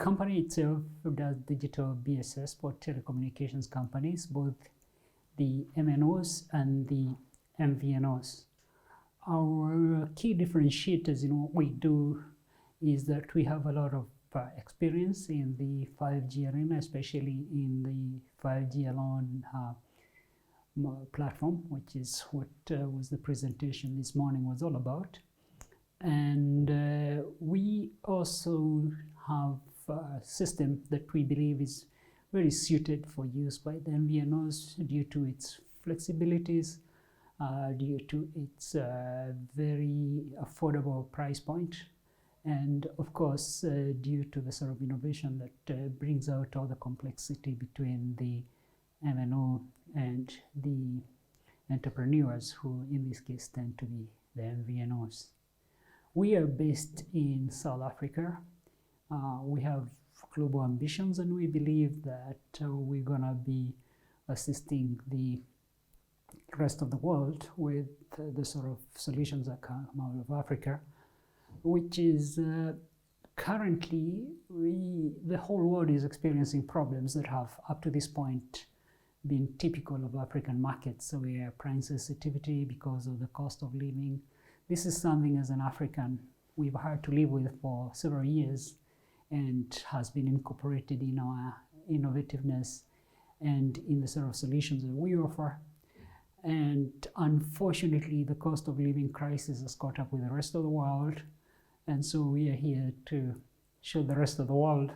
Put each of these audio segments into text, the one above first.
company itself does digital BSS for telecommunications companies, both the MNOs and the MVNOs. Our key differentiators in what we do is that we have a lot of experience in the 5G arena, especially in the 5G alone platform, which is what was the presentation this morning was all about. And we also have a system that we believe is very suited for use by the MVNOs due to its flexibilities, due to its very affordable price point, and of course due to the sort of innovation that brings out all the complexity between the MNO and the entrepreneurs, who in this case tend to be the MVNOs. We are based in South Africa. We have global ambitions, and we believe that we're gonna be assisting the rest of the world with the sort of solutions that come out of Africa, which is currently the whole world is experiencing problems that have up to this point been typical of African markets. So we have price sensitivity because of the cost of living. This is something as an African we've had to live with for several years and has been incorporated in our innovativeness and in the sort of solutions that we offer. And unfortunately, the cost of living crisis has caught up with the rest of the world. And so we are here to show the rest of the world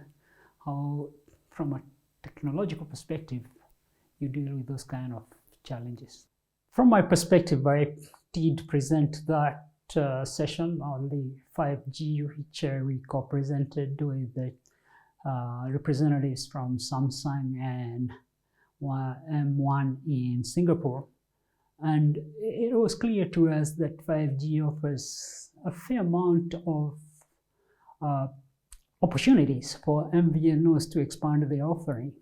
how, from a technological perspective, you deal with those kind of challenges. From my perspective, I did present that session on the 5G, which we co-presented with the representatives from Samsung and M1 in Singapore. And it was clear to us that 5G offers a fair amount of opportunities for MVNOs to expand their offerings.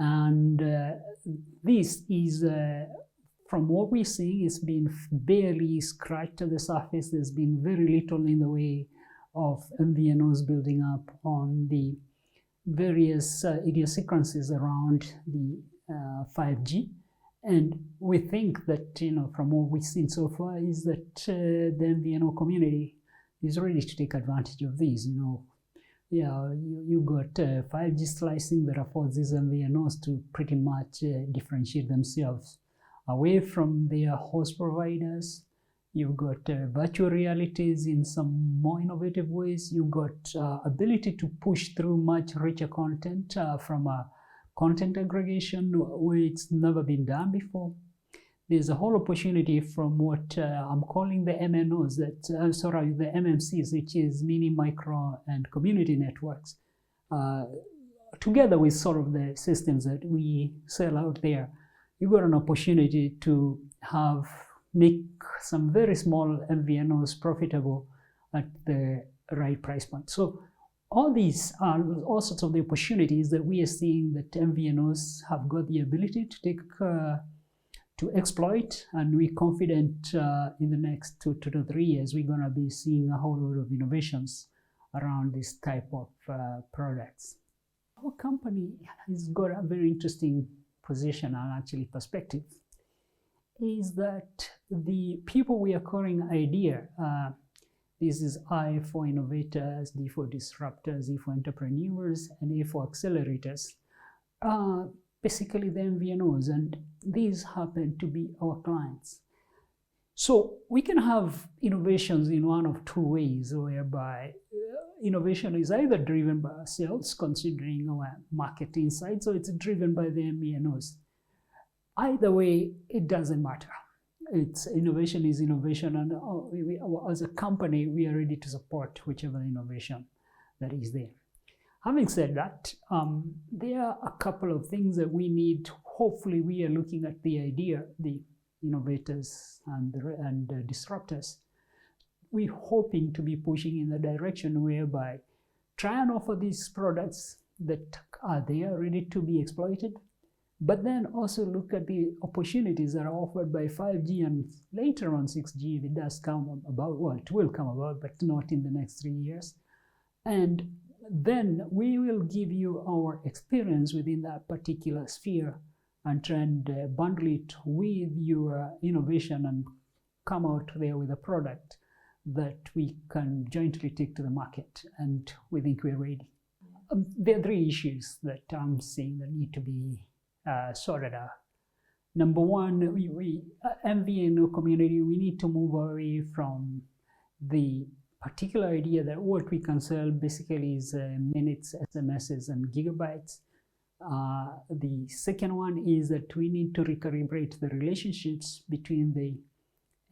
And this is, from what we're seeing, it's been barely scratched at the surface. There's been very little in the way of MVNOs building up on the various idiosyncrasies around the 5G. And we think that, from what we've seen so far, is that the MVNO community is ready to take advantage of these. You got 5G slicing that affords these MVNOs to pretty much differentiate themselves away from their host providers. You've got virtual realities in some more innovative ways. You've got ability to push through much richer content from a content aggregation where it's never been done before. There's a whole opportunity from what I'm calling the MNOs, the MMCs, which is mini, micro, and community networks, together with sort of the systems that we sell out there. You've got an opportunity to make some very small MVNOs profitable at the right price point. So all these are all sorts of the opportunities that we are seeing that MVNOs have got the ability to take to exploit, and we're confident in the next 2 to 3 years we're going to be seeing a whole lot of innovations around this type of products. Our company has got a very interesting position and actually perspective, is that the people we are calling IDEA, this is I for innovators, D for disruptors, E for entrepreneurs, and A for accelerators, basically the MVNOs, and these happen to be our clients. So we can have innovations in one of two ways, whereby innovation is either driven by ourselves, considering our market insights, or it's driven by the MVNOs. Either way, it doesn't matter. Innovation is innovation, and as a company, we are ready to support whichever innovation that is there. Having said that, there are a couple of things that we need. Hopefully, we are looking at the idea, the innovators and the disruptors. We're hoping to be pushing in the direction whereby try and offer these products that are there, ready to be exploited, but then also look at the opportunities that are offered by 5G and later on 6G, if it does come about. Well, it will come about, but not in the next 3 years. And then we will give you our experience within that particular sphere and try and bundle it with your innovation and come out there with a product that we can jointly take to the market, and we think we're ready. There are three issues that I'm seeing that need to be sorted out. Number one, we MVNO community, we need to move away from the particular idea that what we can sell basically is minutes, SMSs, and gigabytes. The second one is that we need to recalibrate the relationships between the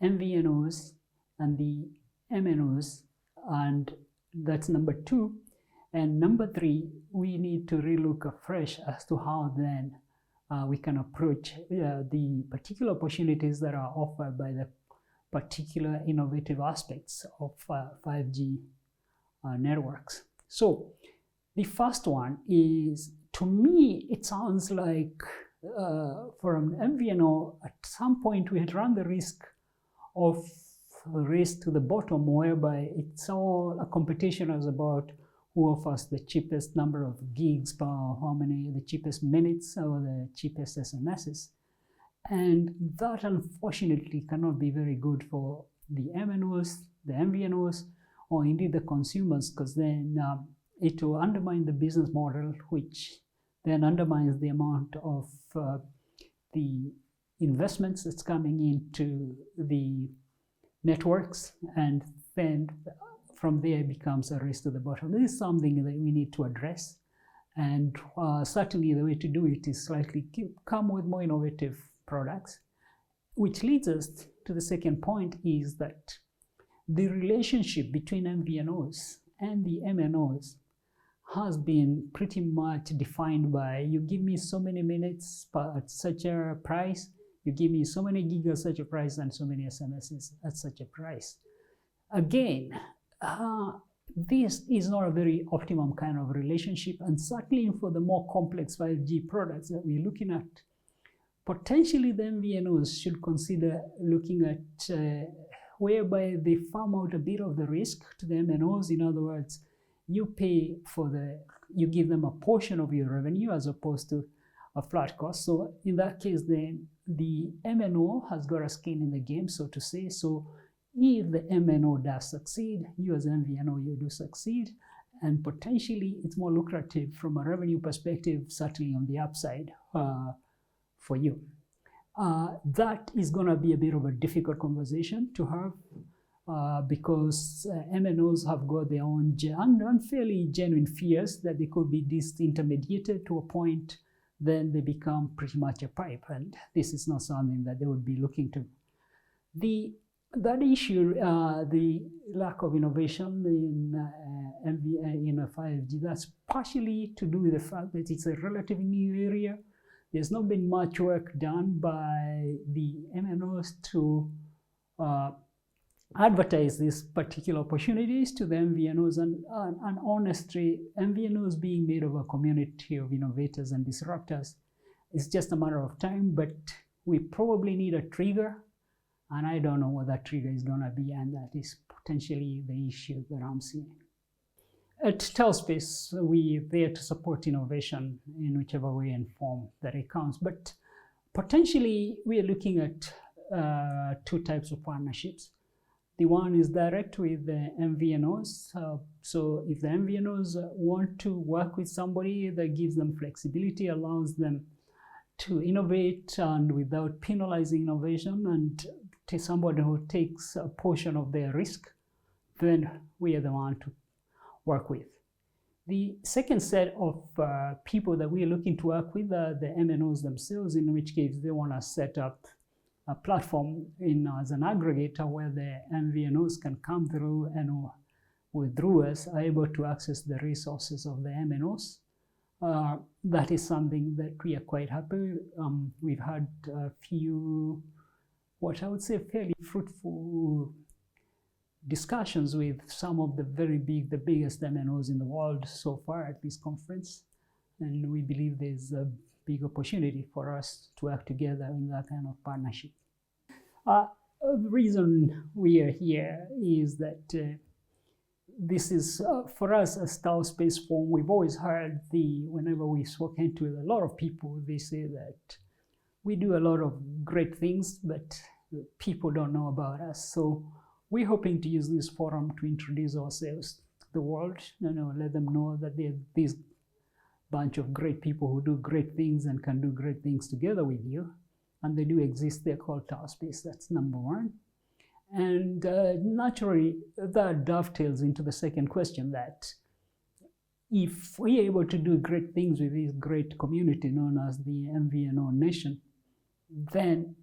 MVNOs and the MNOs, and that's number two. And number three, we need to relook afresh as to how then we can approach the particular opportunities that are offered by the particular innovative aspects of 5G networks. So the first one is, to me, it sounds like for an MVNO, at some point we had run the risk of a race to the bottom, whereby it's all a competition as about who offers the cheapest number of gigs per how many, the cheapest minutes or the cheapest SMSs. And that unfortunately cannot be very good for the MNOs, the MVNOs, or indeed the consumers, because then it will undermine the business model, which then undermines the amount of the investments that's coming into the networks, and then from there it becomes a race to the bottom. This is something that we need to address, and certainly the way to do it is slightly come with more innovative products, which leads us to the second point, is that the relationship between MVNOs and the MNOs has been pretty much defined by, you give me so many minutes at such a price, you give me so many gigs at such a price, and so many SMSs at such a price. Again, this is not a very optimum kind of relationship, and certainly for the more complex 5G products that we're looking at, potentially the MVNOs should consider looking at whereby they farm out a bit of the risk to the MNOs. In other words, you pay for you give them a portion of your revenue as opposed to a flat cost. So in that case, then the MNO has got a skin in the game, so to say. So if the MNO does succeed, you as MVNO, you do succeed, and potentially it's more lucrative from a revenue perspective, certainly on the upside for you. That is going to be a bit of a difficult conversation to have because MNOs have got their own unfairly genuine fears that they could be disintermediated to a point, then they become pretty much a pipe, and this is not something that they would be looking to. That issue, the lack of innovation in 5G, that's partially to do with the fact that it's a relatively new area. There's not been much work done by the MNOs to advertise these particular opportunities to the MVNOs, and honestly, MVNOs being made of a community of innovators and disruptors, it's just a matter of time, but we probably need a trigger, and I don't know what that trigger is going to be, and that is potentially the issue that I'm seeing. At TAUSPACE, we're there to support innovation in whichever way and form that it counts, but potentially we are looking at two types of partnerships. The one is direct with the MVNOs. So if the MVNOs want to work with somebody that gives them flexibility, allows them to innovate and without penalizing innovation, and to somebody who takes a portion of their risk, then we are the one to work with. The second set of people that we are looking to work with are the MNOs themselves, in which case they want to set up a platform as an aggregator where the MVNOs can come through and through us are able to access the resources of the MNOs. That is something that we are quite happy. We've had a few, what I would say, fairly fruitful discussions with some of the biggest MNOs in the world so far at this conference. And we believe there's a big opportunity for us to work together in that kind of partnership. The reason we are here is that this is, for us as TAUSPACE Forum, we've always heard whenever we've spoken to a lot of people, they say that we do a lot of great things, but people don't know about us. So we're hoping to use this forum to introduce ourselves to the world, let them know that there's this bunch of great people who do great things and can do great things together with you. And they do exist. They're called TAUSPACE. That's number one. And naturally, that dovetails into the second question, that if we're able to do great things with this great community known as the MVNO nation, then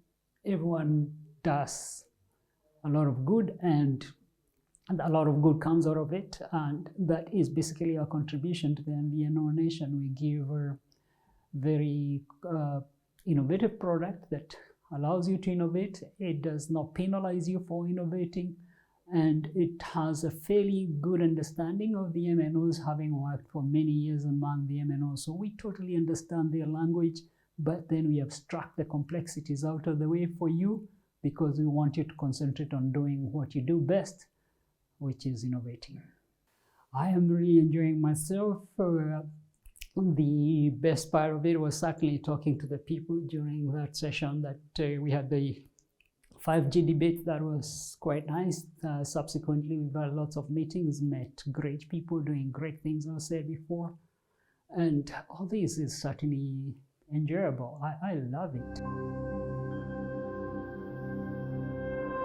everyone does a lot of good, and a lot of good comes out of it. And that is basically our contribution to the MVNO nation. We give a very innovative product that allows you to innovate. It does not penalize you for innovating, and it has a fairly good understanding of the MNOs, having worked for many years among the MNOs. So we totally understand their language, but then we abstract the complexities out of the way for you, because we want you to concentrate on doing what you do best, which is innovating. I am really enjoying myself. The best part of it was certainly talking to the people during that session that we had the 5G debate. That was quite nice. Subsequently, we've had lots of meetings, met great people doing great things, as I said before. And all this is certainly enjoyable. I love it.